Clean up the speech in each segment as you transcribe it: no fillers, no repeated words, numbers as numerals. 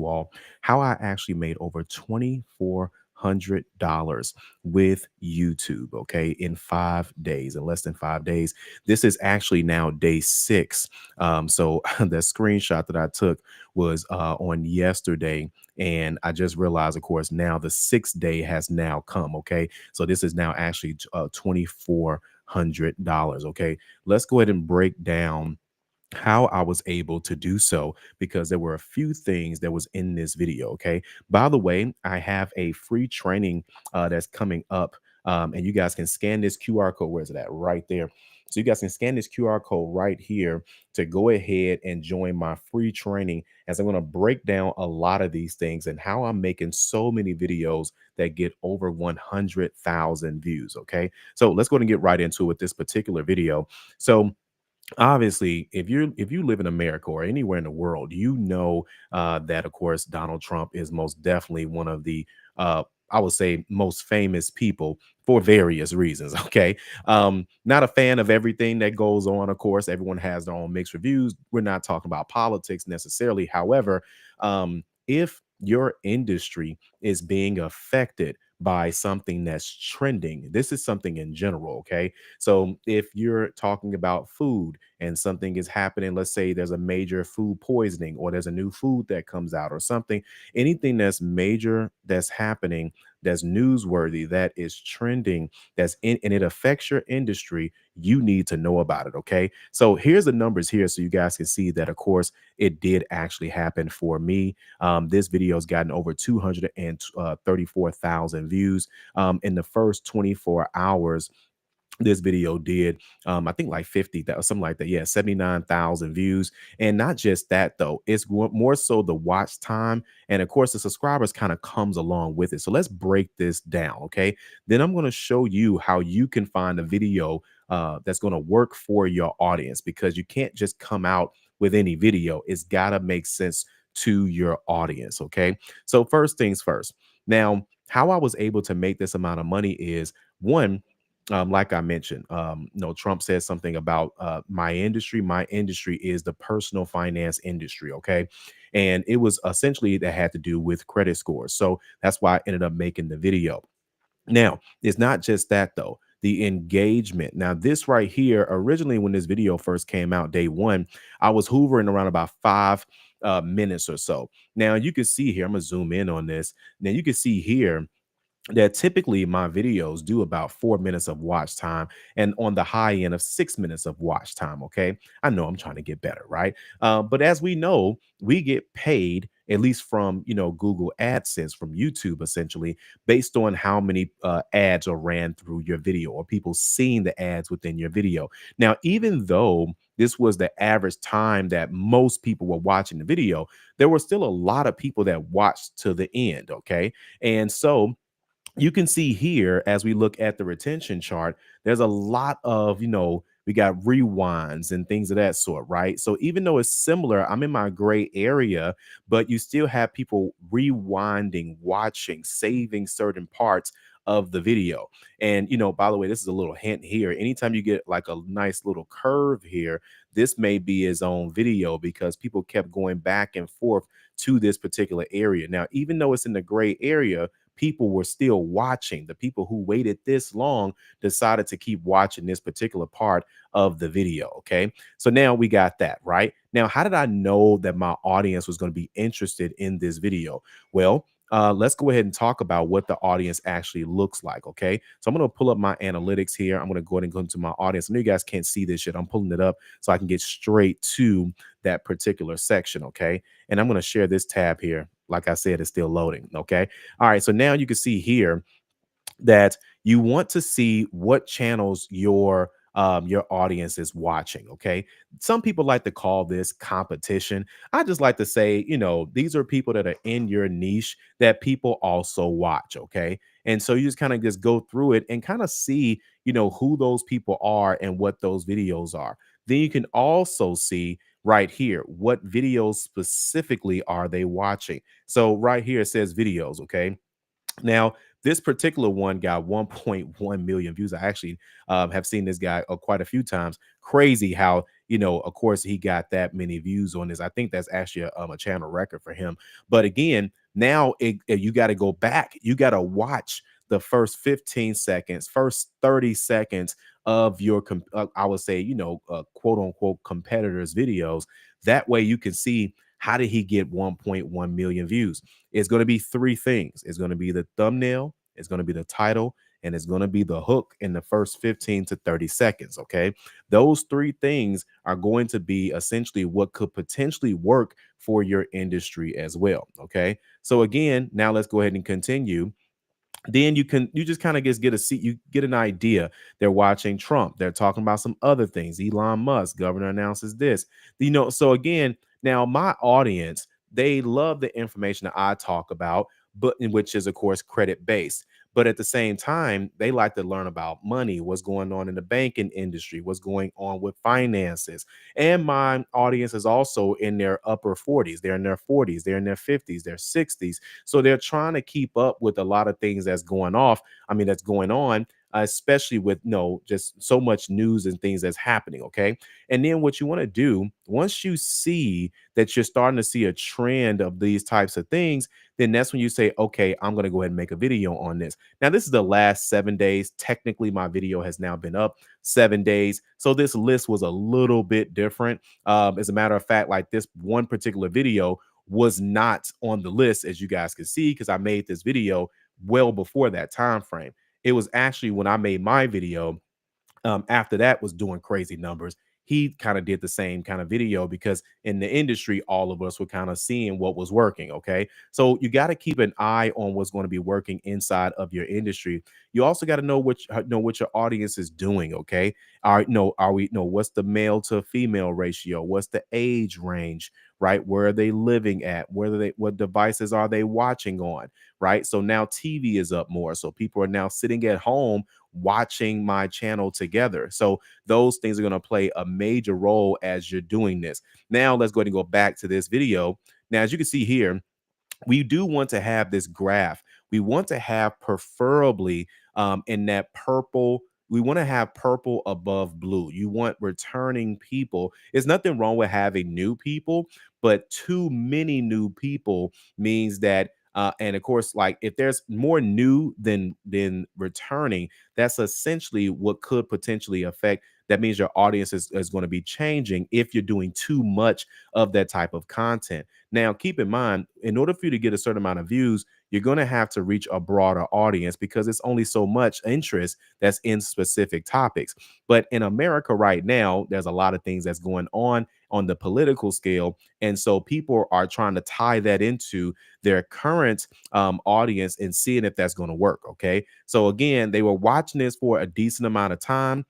you all how I actually made over $2,400 with YouTube, okay, in 5 days, in less than 5 days. This is actually now day six. So the screenshot that I took was on yesterday. And I just realized, of course, now the sixth day has now come. Okay. So this is now actually $2,400. Okay. Let's go ahead and break down how I was able to do so because there were a few things that was in this video. Okay. By the way, I have a free training that's coming up. And you guys can scan this QR code. Where's it at? Right there. So you guys can scan this QR code right here to go ahead and join my free training as I'm going to break down a lot of these things and how I'm making so many videos that get over 100,000 views. Okay. So let's go ahead and get right into it with this particular video. So obviously if you live in America or anywhere in the world, you know that of course Donald Trump is most definitely one of the I would say most famous people for various reasons. Okay. Not a fan of everything that goes on. Of course, everyone has their own mixed reviews. We're not talking about politics necessarily. However, if your industry is being affected by something that's trending, this is something in general. Okay. So if you're talking about food and something is happening, let's say there's a major food poisoning or there's a new food that comes out or something, anything that's major that's happening, that's newsworthy, that is trending, that's in and it affects your industry, you need to know about it. Okay. So here's the numbers here so you guys can see that, of course, it did actually happen for me. This video has gotten over 234,000 views in the first 24 hours. This video did I think like 50,000, something like that. Yeah, 79,000 views. And not just that though, it's more so the watch time, and of course the subscribers kind of comes along with it. So let's break this down. Okay, then I'm going to show you how you can find a video that's going to work for your audience, because you can't just come out with any video. It's got to make sense to your audience. Okay, so first things first. Now, how I was able to make this amount of money is, one, like I mentioned, Trump said something about my industry. My industry is the personal finance industry. Okay. And it was essentially that had to do with credit scores. So that's why I ended up making the video. Now, it's not just that though. The engagement. Now, this right here, originally when this video first came out, day one, I was hoovering around about 5 minutes or so. Now you can see here, I'm gonna zoom in on this. Now you can see here that typically my videos do about 4 minutes of watch time and on the high end of 6 minutes of watch time. Okay. I know I'm trying to get better, right? But as we know, we get paid, at least from, Google AdSense, from YouTube, essentially based on how many ads are ran through your video or people seeing the ads within your video. Now, even though this was the average time that most people were watching the video, there were still a lot of people that watched to the end. Okay. And so you can see here, as we look at the retention chart, there's a lot of, we got rewinds and things of that sort, right? So even though it's similar, I'm in my gray area, but you still have people rewinding, watching, saving certain parts of the video. And, by the way, this is a little hint here. Anytime you get like a nice little curve here, this may be his own video because people kept going back and forth to this particular area. Now, even though it's in the gray area, people were still watching. The people who waited this long decided to keep watching this particular part of the video. Okay. So now we got that, right? Now, how did I know that my audience was going to be interested in this video? Well, let's go ahead and talk about what the audience actually looks like. Okay. So I'm going to pull up my analytics here. I'm going to go ahead and go into my audience. I know you guys can't see this yet. I'm pulling it up so I can get straight to that particular section. Okay. And I'm going to share this tab here. Like I said, it's still loading. Okay. All right. So now you can see here that you want to see what channels your audience is watching. Okay. Some people like to call this competition. I just like to say, these are people that are in your niche that people also watch. Okay. And so you just kind of just go through it and kind of see, who those people are and what those videos are. Then you can also see right here, what videos specifically are they watching? So right here it says videos. Okay. Now, this particular one got 1.1 million views. I actually have seen this guy quite a few times. Crazy how of course, he got that many views on this. I think that's actually a channel record for him. But again, now you got to go back. You got to watch the first 15 seconds, first 30 seconds of your, I would say, quote unquote competitors' videos. That way you can see how did he get 1.1 million views. It's going to be three things. It's going to be the thumbnail, it's going to be the title, and it's going to be the hook in the first 15 to 30 seconds. Okay. Those three things are going to be essentially what could potentially work for your industry as well. Okay. So again, now let's go ahead and continue. Then you just kind of get a seat, you get an idea. They're watching Trump, they're talking about some other things. Elon Musk, governor announces this, so again, now my audience, they love the information that I talk about, but in which is of course credit based. But at the same time, they like to learn about money, what's going on in the banking industry, what's going on with finances. And my audience is also in their upper 40s, they're in their 40s, they're in their 50s, their 60s. So they're trying to keep up with a lot of things that's going on, especially with just so much news and things that's happening. Okay. And then what you want to do, once you see that you're starting to see a trend of these types of things, then that's when you say, okay, I'm going to go ahead and make a video on this. Now, this is the last 7 days. Technically, my video has now been up 7 days. So this list was a little bit different. As a matter of fact, like this one particular video was not on the list, as you guys can see, because I made this video well before that time frame. It was actually when I made my video, after that was doing crazy numbers. He kind of did the same kind of video because in the industry, all of us were kind of seeing what was working. Okay. So you got to keep an eye on what's going to be working inside of your industry. You also got to know what your audience is doing. Okay. Are we what's the male to female ratio? What's the age range? Right? Where are they living at? What devices are they watching on? Right. So now TV is up more. So people are now sitting at home watching my channel together. So those things are going to play a major role as you're doing this. Now let's go ahead and go back to this video. Now, as you can see here, we do want to have this graph. We want to have preferably in that purple. We want to have purple above blue. You want returning people. There's nothing wrong with having new people, but too many new people means that and of course, like if there's more new than returning, that's essentially what could potentially affect. That means your audience is going to be changing if you're doing too much of that type of content. Now, keep in mind, in order for you to get a certain amount of views, you're going to have to reach a broader audience because it's only so much interest that's in specific topics. But in America right now, there's a lot of things that's going on the political scale. And so people are trying to tie that into their current audience and seeing if that's going to work. Okay. So again, they were watching this for a decent amount of time.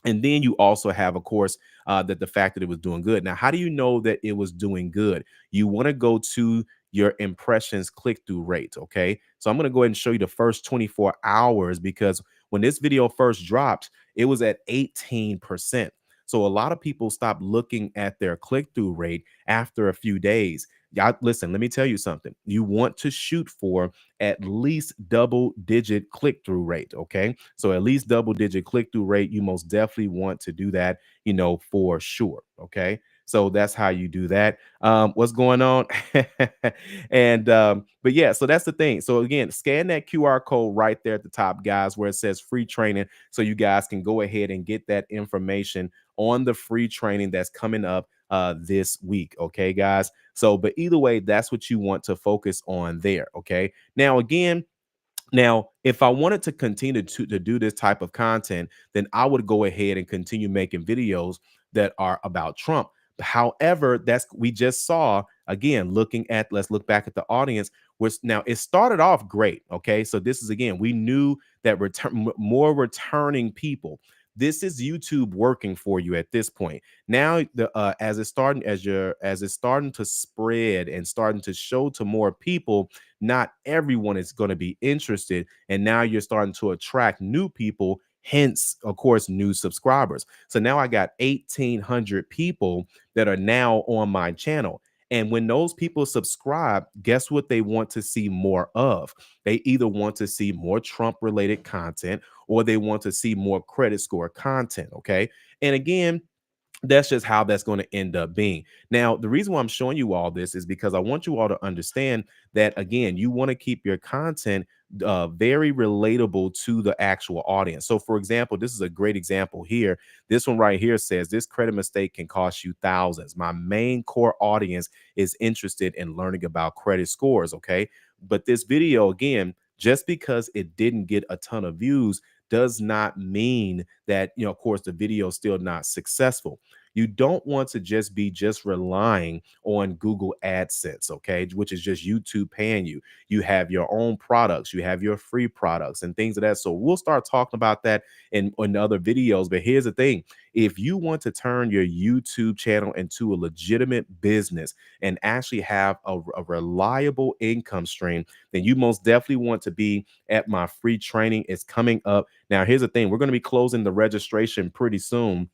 And then you also have, of course, that the fact that it was doing good. Now, how do you know that it was doing good? You want to go to your impressions click through rate. Okay. So I'm going to go ahead and show you the first 24 hours because when this video first dropped, it was at 18%. So a lot of people stopped looking at their click through rate after a few days. Yeah, listen, let me tell you something. You want to shoot for at least double digit click through rate. Okay. So at least double digit click through rate. You most definitely want to do that, for sure. Okay. So that's how you do that. What's going on? And but yeah, so that's the thing. So again, scan that QR code right there at the top, guys, where it says free training. So you guys can go ahead and get that information on the free training that's coming up this week. Okay, guys. So, but either way, that's what you want to focus on there. Okay. Now, again, if I wanted to continue to do this type of content, then I would go ahead and continue making videos that are about Trump. However, we just saw again, let's look back at the audience, which now it started off great. Okay. So this is again, we knew that more returning people. This is YouTube working for you at this point. Now, as it's starting to spread and starting to show to more people, not everyone is going to be interested. And now you're starting to attract new people, hence, of course, new subscribers. So now I got 1,800 people that are now on my channel. And when those people subscribe, guess what they want to see more of? They either want to see more Trump related content or they want to see more credit score content. Okay. And again, That's just how that's going to end up being. Now, the reason why I'm showing you all this is because I want you all to understand that, again, you want to keep your content very relatable to the actual audience. So, for example, this is a great example here. This one right here says this credit mistake can cost you thousands. My main core audience is interested in learning about credit scores. Okay. But this video, again, just because it didn't get a ton of views does not mean that, of course, the video is still not successful. You don't want to just relying on Google AdSense, okay, which is just YouTube paying you. You have your own products, you have your free products and things of that. So we'll start talking about that in other videos. But here's the thing: if you want to turn your YouTube channel into a legitimate business and actually have a reliable income stream, then you most definitely want to be at my free training. It's coming up. Now, here's the thing: we're going to be closing the registration pretty soon.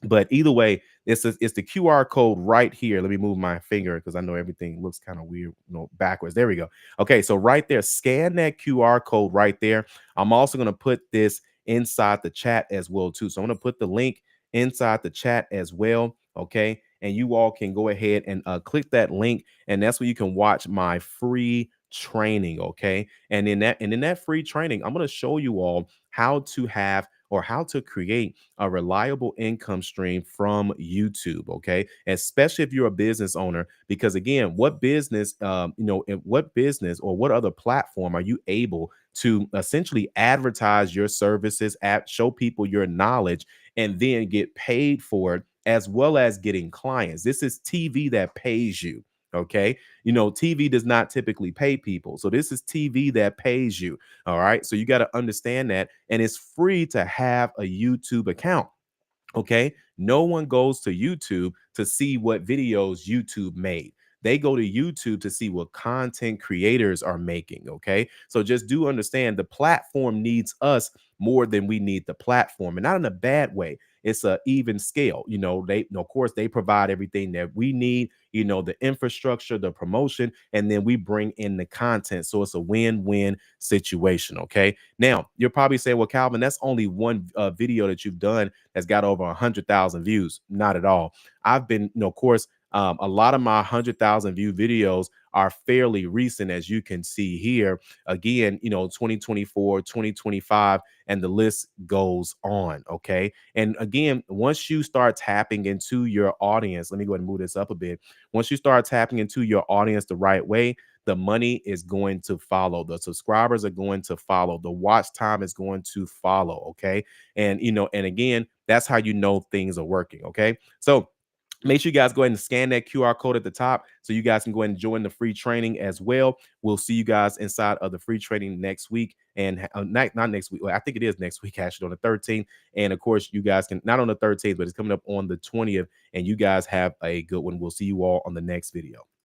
But either way, it's the QR code right here. Let me move my finger because I know everything looks kind of weird, backwards. There we go. Okay, so right there, scan that QR code right there. I'm also going to put this inside the chat as well too. So I'm going to put the link inside the chat as well. Okay, and you all can go ahead and click that link, and that's where you can watch my free training. Okay, and in that free training, I'm going to show you all how to have or how to create a reliable income stream from YouTube. Okay. Especially if you're a business owner, because again, what business, in what business or what other platform are you able to essentially advertise your services at, show people your knowledge, and then get paid for it, as well as getting clients? This is TV that pays you. Okay. TV does not typically pay people. So this is TV that pays you. All right. So you got to understand that. And it's free to have a YouTube account. Okay. No one goes to YouTube to see what videos YouTube made. They go to YouTube to see what content creators are making. Okay. So just do understand the platform needs us more than we need the platform, and not in a bad way. It's a even scale. Of course, they provide everything that we need, the infrastructure, the promotion, and then we bring in the content. So it's a win-win situation. Okay. Now, you're probably saying, well, Calvin, that's only one video that you've done that's got over 100,000 views. Not at all. I've been, of course, a lot of my 100,000 view videos are fairly recent, as you can see here. Again, 2024, 2025, and the list goes on. Okay. And again, once you start tapping into your audience, let me go ahead and move this up a bit. Once you start tapping into your audience the right way, the money is going to follow. The subscribers are going to follow. The watch time is going to follow. Okay. And, and again, that's how you know things are working. Okay. So make sure you guys go ahead and scan that QR code at the top so you guys can go ahead and join the free training as well. We'll see you guys inside of the free training next week. And not next week. Well, I think it is next week, actually, on the 13th. And of course, you guys can, not on the 13th, but it's coming up on the 20th. And you guys have a good one. We'll see you all on the next video.